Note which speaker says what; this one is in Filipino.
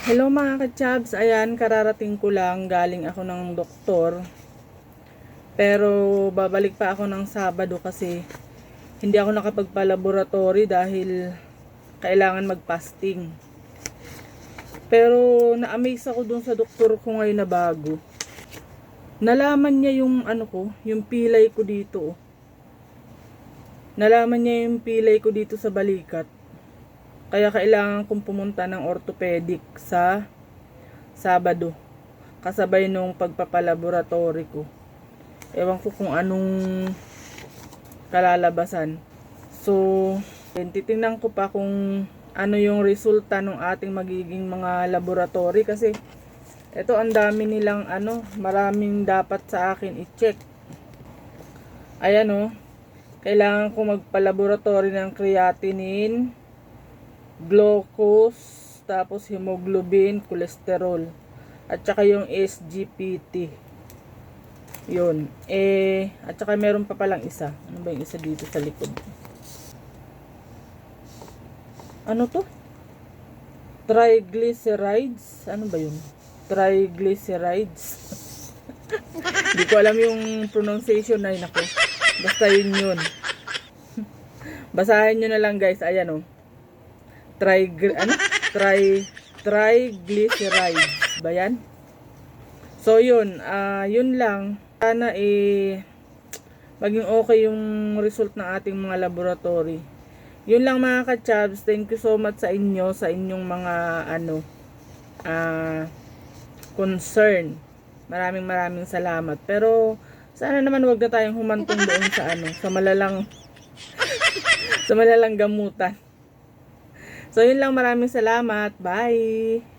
Speaker 1: Hello mga ka-chabs, ayan kararating ko lang, galing ako ng doktor. Pero babalik pa ako ng Sabado kasi hindi ako nakapagpa-laboratory dahil kailangan mag-fasting. Pero na-amaze ako dun sa doktor ko ngayon na bago. Nalaman niya yung yung pilay ko dito. Nalaman niya yung pilay ko dito sa balikat. Kaya kailangan kong pumunta ng orthopedic sa Sabado. Kasabay nung pagpapalaboratory ko. Ewan ko kung anong kalalabasan. So, titingnan ko pa kung ano yung resulta ng ating magiging mga laboratory. Kasi, ito ang dami nilang maraming dapat sa akin i-check. Ayan kailangan ko magpalaboratory ng creatinine, glucose, tapos hemoglobin, cholesterol, at saka yung SGPT. Yun. At saka meron pa palang isa. Ano ba yung isa dito sa likod? Ano to? Triglycerides? Ano ba yun? Triglycerides. Hindi ko alam yung pronunciation na yun ako. Basta yun. Basahin nyo na lang guys. Ayan triglycerides ba yan? So yun lang, sana maging okay yung result ng ating mga laboratory. Yun lang mga ka-chabs, thank you so much sa inyo, sa inyong mga concern. Maraming salamat. Pero sana naman wag na tayong humantong doon sa sa malalang sa malalang gamutan. So, yun lang. Maraming salamat. Bye!